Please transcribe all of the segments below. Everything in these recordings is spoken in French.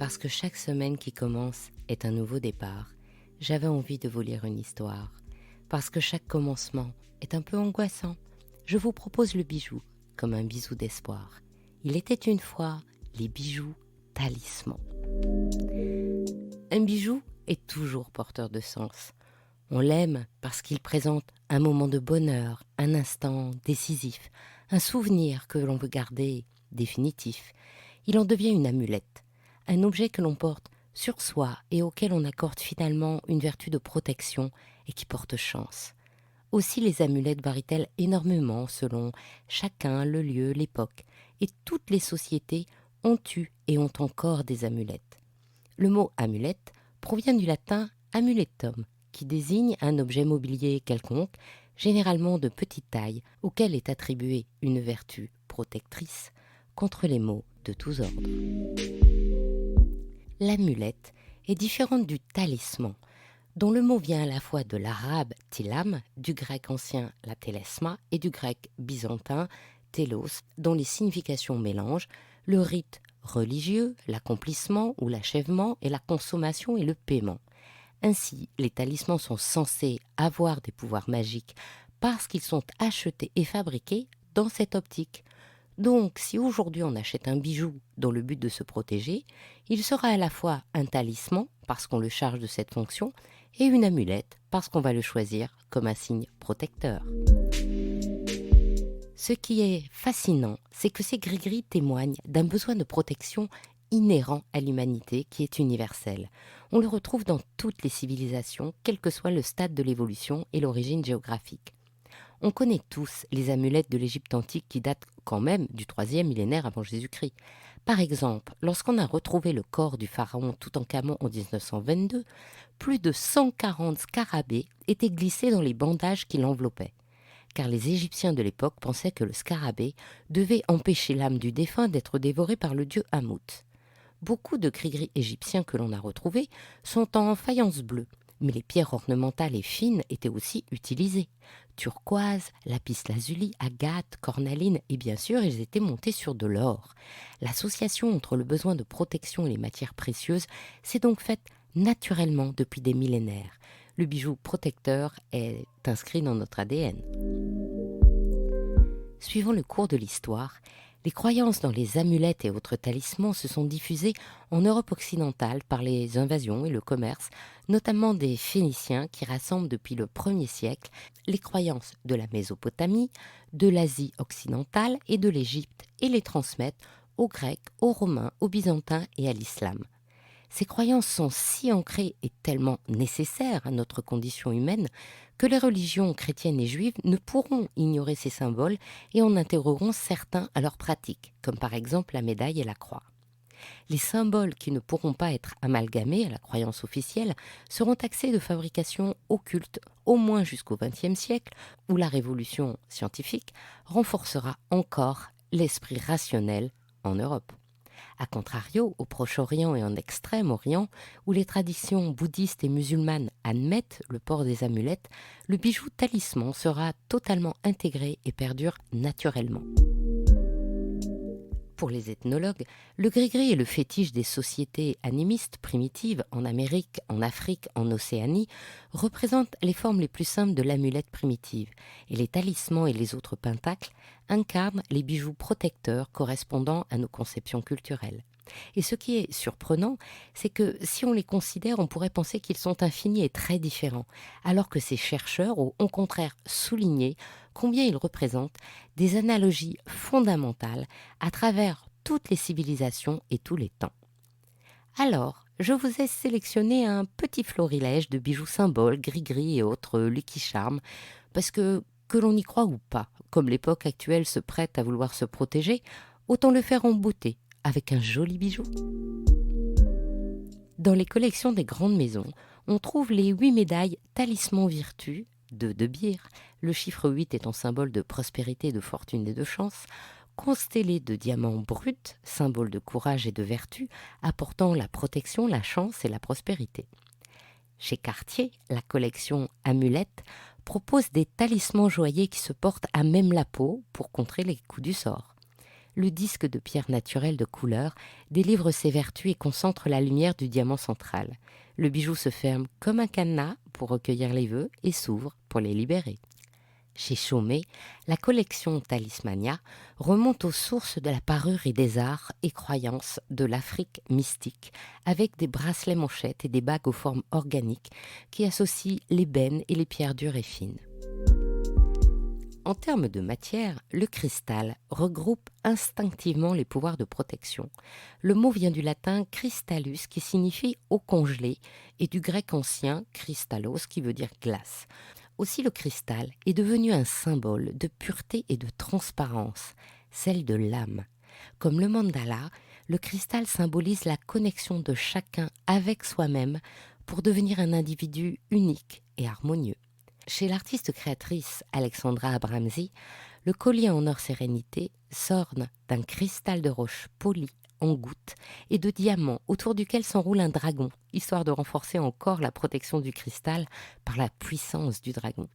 Parce que chaque semaine qui commence est un nouveau départ, j'avais envie de vous lire une histoire. Parce que chaque commencement est un peu angoissant, je vous propose le bijou comme un bisou d'espoir. Il était une fois les bijoux talismans. Un bijou est toujours porteur de sens. On l'aime parce qu'il présente un moment de bonheur, un instant décisif, un souvenir que l'on veut garder définitif. Il en devient une amulette, un objet que l'on porte sur soi et auquel on accorde finalement une vertu de protection et qui porte chance. Aussi les amulettes varient-elles énormément selon chacun, le lieu, l'époque, et toutes les sociétés ont eu et ont encore des amulettes. Le mot amulette provient du latin amuletum, qui désigne un objet mobilier quelconque, généralement de petite taille, auquel est attribuée une vertu protectrice contre les maux de tous ordres. L'amulette est différente du talisman, dont le mot vient à la fois de l'arabe tilam, du grec ancien la télesma et du grec byzantin télos, dont les significations mélangent le rite religieux, l'accomplissement ou l'achèvement et la consommation et le paiement. Ainsi, les talismans sont censés avoir des pouvoirs magiques parce qu'ils sont achetés et fabriqués dans cette optique. Donc, si aujourd'hui on achète un bijou dans le but de se protéger, il sera à la fois un talisman parce qu'on le charge de cette fonction et une amulette parce qu'on va le choisir comme un signe protecteur. Ce qui est fascinant, c'est que ces gris-gris témoignent d'un besoin de protection inhérent à l'humanité qui est universel. On le retrouve dans toutes les civilisations, quel que soit le stade de l'évolution et l'origine géographique. On connaît tous les amulettes de l'Égypte antique qui datent quand même du 3e millénaire avant Jésus-Christ. Par exemple, lorsqu'on a retrouvé le corps du pharaon Toutankhamon en 1922, plus de 140 scarabées étaient glissés dans les bandages qui l'enveloppaient. Car les Égyptiens de l'époque pensaient que le scarabée devait empêcher l'âme du défunt d'être dévorée par le dieu Hamout. Beaucoup de gris-gris égyptiens que l'on a retrouvés sont en faïence bleue, mais les pierres ornementales et fines étaient aussi utilisées. Turquoise, lapis-lazuli, agate, cornaline et bien sûr, ils étaient montés sur de l'or. L'association entre le besoin de protection et les matières précieuses s'est donc faite naturellement depuis des millénaires. Le bijou protecteur est inscrit dans notre ADN. Suivant le cours de l'histoire, les croyances dans les amulettes et autres talismans se sont diffusées en Europe occidentale par les invasions et le commerce, notamment des Phéniciens qui rassemblent depuis le 1er siècle les croyances de la Mésopotamie, de l'Asie occidentale et de l'Égypte et les transmettent aux Grecs, aux Romains, aux Byzantins et à l'Islam. Ces croyances sont si ancrées et tellement nécessaires à notre condition humaine que les religions chrétiennes et juives ne pourront ignorer ces symboles et en intégreront certains à leur pratique, comme par exemple la médaille et la croix. Les symboles qui ne pourront pas être amalgamés à la croyance officielle seront taxés de fabrication occulte au moins jusqu'au XXe siècle, où la révolution scientifique renforcera encore l'esprit rationnel en Europe. A contrario, au Proche-Orient et en Extrême-Orient, où les traditions bouddhistes et musulmanes admettent le port des amulettes, le bijou talisman sera totalement intégré et perdure naturellement. Pour les ethnologues, le gris-gris est le fétiche des sociétés animistes primitives en Amérique, en Afrique, en Océanie, représente les formes les plus simples de l'amulette primitive, et les talismans et les autres pentacles incarnent les bijoux protecteurs correspondant à nos conceptions culturelles. Et ce qui est surprenant, c'est que si on les considère, on pourrait penser qu'ils sont infinis et très différents, alors que ces chercheurs ont au contraire souligné combien ils représentent des analogies fondamentales à travers toutes les civilisations et tous les temps. Alors, je vous ai sélectionné un petit florilège de bijoux symboles, gris-gris et autres Lucky Charms, parce que l'on y croit ou pas, comme l'époque actuelle se prête à vouloir se protéger, autant le faire en beauté, avec un joli bijou. Dans les collections des grandes maisons, on trouve les 8 médailles Talisman Virtu de De Beer, le chiffre 8 étant symbole de prospérité, de fortune et de chance, constellées de diamants bruts, symbole de courage et de vertu, apportant la protection, la chance et la prospérité. Chez Cartier, la collection Amulette propose des talismans joailliers qui se portent à même la peau pour contrer les coups du sort. le disque de pierre naturelle de couleur délivre ses vertus et concentre la lumière du diamant central. Le bijou se ferme comme un cadenas pour recueillir les vœux et s'ouvre pour les libérer. Chez Chaumet, la collection Talismania remonte aux sources de la parure et des arts et croyances de l'Afrique mystique, avec des bracelets manchettes et des bagues aux formes organiques qui associent l'ébène et les pierres dures et fines. En termes de matière, le cristal regroupe instinctivement les pouvoirs de protection. Le mot vient du latin cristallus qui signifie eau congelée et du grec ancien kristallos qui veut dire glace. Aussi le cristal est devenu un symbole de pureté et de transparence, celle de l'âme. Comme le mandala, le cristal symbolise la connexion de chacun avec soi-même pour devenir un individu unique et harmonieux. Chez l'artiste créatrice Alexandra Abramsi, le collier en or sérénité s'orne d'un cristal de roche poli en gouttes et de diamants autour duquel s'enroule un dragon, histoire de renforcer encore la protection du cristal par la puissance du dragon.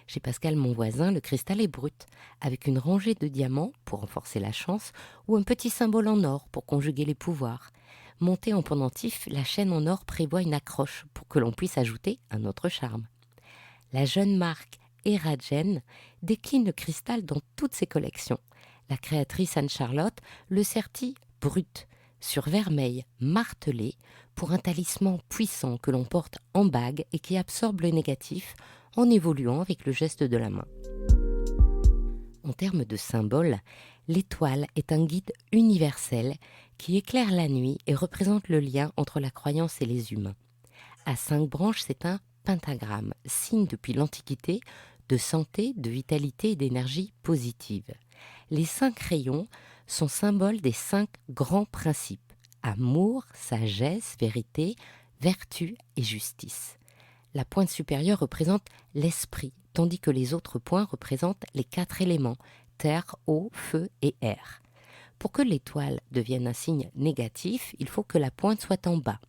Chez Pascal Monvoisin, le cristal est brut, avec une rangée de diamants pour renforcer la chance ou un petit symbole en or pour conjuguer les pouvoirs. Montée en pendentif, la chaîne en or prévoit une accroche pour que l'on puisse ajouter un autre charme. La jeune marque Eragen décline le cristal dans toutes ses collections. La créatrice Anne-Charlotte le sertit brut, sur vermeil martelé, pour un talisman puissant que l'on porte en bague et qui absorbe le négatif en évoluant avec le geste de la main. En termes de symbole, l'étoile est un guide universel qui éclaire la nuit et représente le lien entre la croyance et les humains. À 5 branches, c'est un pentagramme, signe depuis l'Antiquité de santé, de vitalité et d'énergie positive. Les 5 rayons sont symboles des 5 grands principes: amour, sagesse, vérité, vertu et justice. La pointe supérieure représente l'esprit, tandis que les autres points représentent les 4 éléments, terre, eau, feu et air. Pour que l'étoile devienne un signe négatif, il faut que la pointe soit en bas.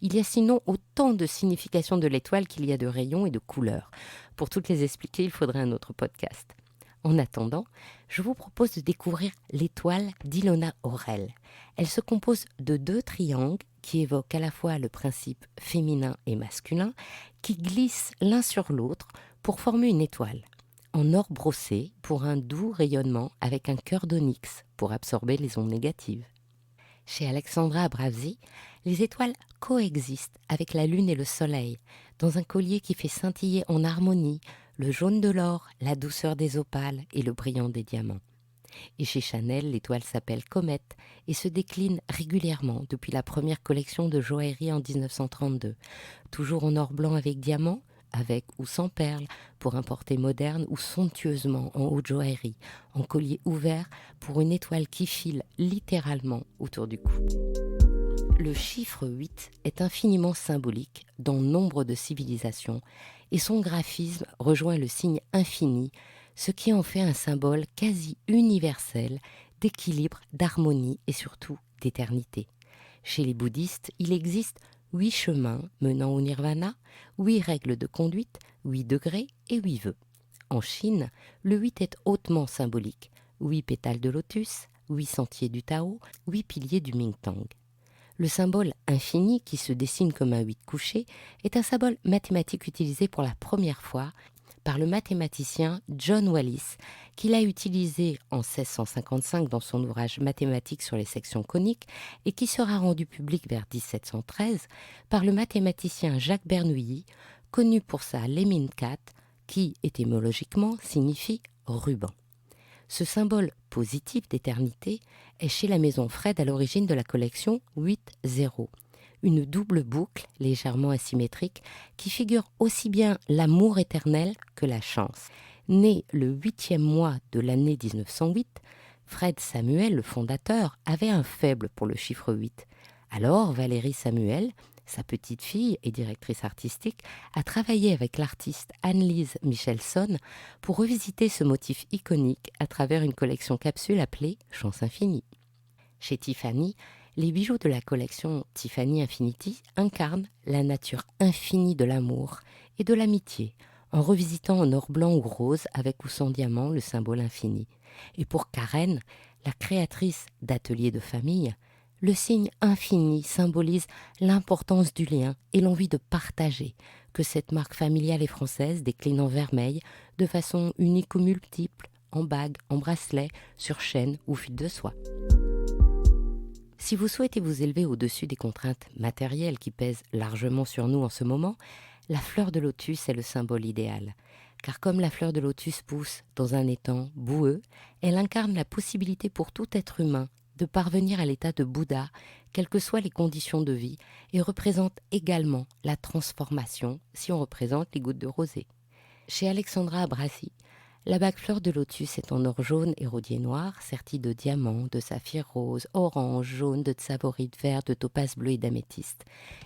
Il y a sinon autant de significations de l'étoile qu'il y a de rayons et de couleurs. Pour toutes les expliquer, il faudrait un autre podcast. En attendant, je vous propose de découvrir l'étoile d'Ilona Aurel. Elle se compose de 2 triangles qui évoquent à la fois le principe féminin et masculin, qui glissent l'un sur l'autre pour former une étoile. En or brossé pour un doux rayonnement avec un cœur d'onyx pour absorber les ondes négatives. Chez Alexandra Abramsi, les étoiles coexistent avec la lune et le soleil, dans un collier qui fait scintiller en harmonie le jaune de l'or, la douceur des opales et le brillant des diamants. Et chez Chanel, l'étoile s'appelle Comète et se décline régulièrement depuis la première collection de joaillerie en 1932, toujours en or blanc avec diamants, avec ou sans perles, pour un porté moderne ou somptueusement en haute joaillerie, en collier ouvert pour une étoile qui file littéralement autour du cou. Le chiffre 8 est infiniment symbolique dans nombre de civilisations et son graphisme rejoint le signe infini, ce qui en fait un symbole quasi universel d'équilibre, d'harmonie et surtout d'éternité. Chez les bouddhistes, il existe 8 chemins menant au nirvana, 8 règles de conduite, 8 degrés et 8 vœux. En Chine, le 8 est hautement symbolique. 8 pétales de lotus, 8 sentiers du Tao, 8 piliers du Mingtang. Le symbole infini, qui se dessine comme un 8 couché, est un symbole mathématique utilisé pour la première fois par le mathématicien John Wallis, qu'il a utilisé en 1655 dans son ouvrage Mathématiques sur les sections coniques et qui sera rendu public vers 1713 par le mathématicien Jacques Bernoulli, connu pour sa Lemminkat, qui étymologiquement signifie ruban. Ce symbole positif d'éternité est chez la maison Fred à l'origine de la collection 8-0, une double boucle légèrement asymétrique qui figure aussi bien l'amour éternel que la chance. Né le 8e mois de l'année 1908, Fred Samuel, le fondateur, avait un faible pour le chiffre 8. Alors Valérie Samuel, sa petite-fille et directrice artistique, a travaillé avec l'artiste Anne-Lise Michelson pour revisiter ce motif iconique à travers une collection capsule appelée Chance Infinie. Chez Tiffany, les bijoux de la collection Tiffany Infinity incarnent la nature infinie de l'amour et de l'amitié, en revisitant en or blanc ou rose avec ou sans diamant le symbole infini. Et pour Karen, La créatrice d'ateliers de famille, le signe infini symbolise l'importance du lien et l'envie de partager que cette marque familiale et française décline en vermeil de façon unique ou multiple, en bague, en bracelet, sur chaîne ou fil de soie. Si vous souhaitez vous élever au-dessus des contraintes matérielles qui pèsent largement sur nous en ce moment, la fleur de lotus est le symbole idéal. Car comme la fleur de lotus pousse dans un étang boueux, elle incarne la possibilité pour tout être humain de parvenir à l'état de Bouddha, quelles que soient les conditions de vie, et représente également la transformation si on représente les gouttes de rosée. Chez Alexandra Abrasi, la bague fleur de lotus est en or jaune et rodier noir, sertie de diamants, de saphirs roses, orange, jaune, de tsavorite vert, de topaze bleu et d'améthyste.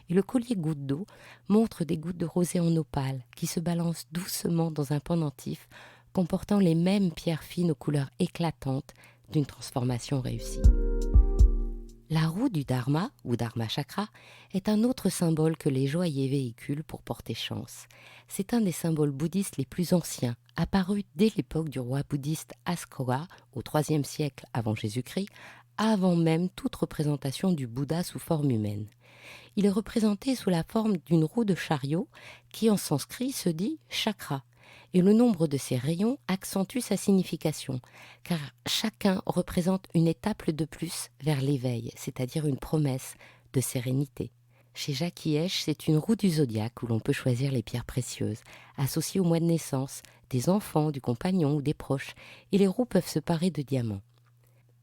Et le collier goutte d'eau montre des gouttes de rosée en opale qui se balancent doucement dans un pendentif comportant les mêmes pierres fines aux couleurs éclatantes d'une transformation réussie. La roue du Dharma, ou Dharma Chakra, est un autre symbole que les joailliers véhiculent pour porter chance. C'est un des symboles bouddhistes les plus anciens, apparu dès l'époque du roi bouddhiste Askola, au IIIe siècle avant Jésus-Christ, avant même toute représentation du Bouddha sous forme humaine. Il est représenté sous la forme d'une roue de chariot qui, en sanskrit, se dit chakra. Et le nombre de ces rayons accentue sa signification, car chacun représente une étape de plus vers l'éveil, c'est-à-dire une promesse de sérénité. Chez Jacques Hiech, c'est une roue du zodiaque où l'on peut choisir les pierres précieuses, associées au mois de naissance, des enfants, du compagnon ou des proches, et les roues peuvent se parer de diamants.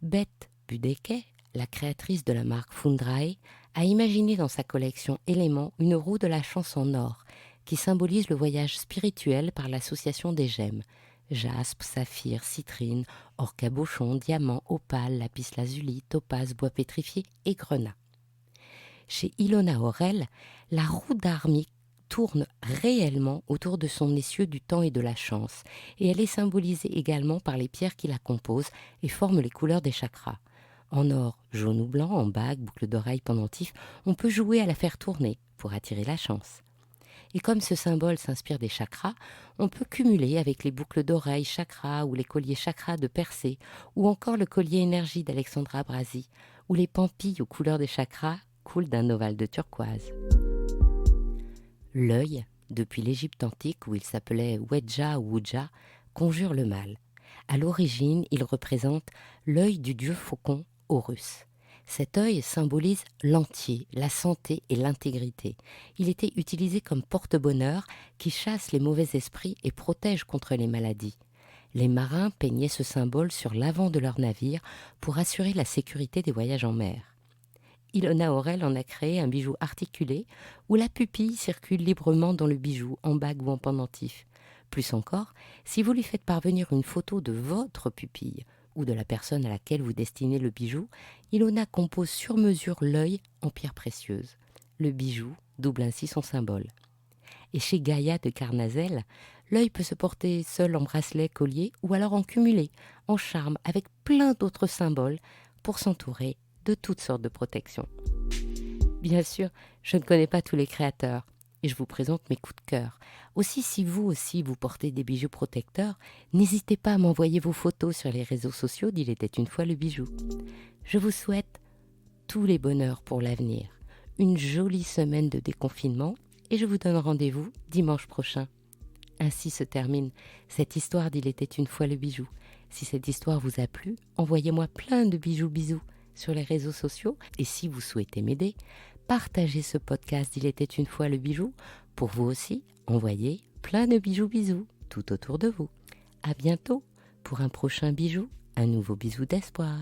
Beth Budeke, la créatrice de la marque Fundrae, a imaginé dans sa collection Éléments une roue de la chance en or, qui symbolise le voyage spirituel par l'association des gemmes. Jaspe, saphir, citrine, or cabochon, diamant, opale, lapis lazuli, topaze, bois pétrifié et grenat. Chez Ilona Aurel, la roue dharmique tourne réellement autour de son essieu du temps et de la chance, et elle est symbolisée également par les pierres qui la composent et forment les couleurs des chakras. En or, jaune ou blanc, en bague, boucle d'oreille, pendentif, on peut jouer à la faire tourner pour attirer la chance. Et comme ce symbole s'inspire des chakras, on peut cumuler avec les boucles d'oreilles chakras ou les colliers chakras de Persée, ou encore le collier énergie d'Alexandra Abrasi, où les pampilles aux couleurs des chakras coulent d'un ovale de turquoise. L'œil, depuis l'Égypte antique où il s'appelait Wedja ou Uja, conjure le mal. À l'origine, il représente l'œil du dieu faucon Horus. Cet œil symbolise l'entier, la santé et l'intégrité. Il était utilisé comme porte-bonheur qui chasse les mauvais esprits et protège contre les maladies. Les marins peignaient ce symbole sur l'avant de leur navire pour assurer la sécurité des voyages en mer. Ilona Aurel en a créé un bijou articulé où la pupille circule librement dans le bijou, en bague ou en pendentif. Plus encore, si vous lui faites parvenir une photo de votre pupille ou de la personne à laquelle vous destinez le bijou, Ilona compose sur mesure l'œil en pierre précieuse. Le bijou double ainsi son symbole. Et chez Gaïa de Carnazel, l'œil peut se porter seul en bracelet, collier ou alors en cumulé, en charme, avec plein d'autres symboles pour s'entourer de toutes sortes de protections. Bien sûr, je ne connais pas tous les créateurs et je vous présente mes coups de cœur. Aussi, si vous aussi vous portez des bijoux protecteurs, n'hésitez pas à m'envoyer vos photos sur les réseaux sociaux d'Il était une fois le bijou. Je vous souhaite tous les bonheurs pour l'avenir, une jolie semaine de déconfinement et je vous donne rendez-vous dimanche prochain. Ainsi se termine cette histoire d'Il était une fois le bijou. Si cette histoire vous a plu, envoyez-moi plein de bisous sur les réseaux sociaux et si vous souhaitez m'aider, partagez ce podcast d'Il était une fois le bijou. Pour vous aussi, envoyez plein de bisous tout autour de vous. À bientôt pour un prochain bijou, un nouveau bisou d'espoir.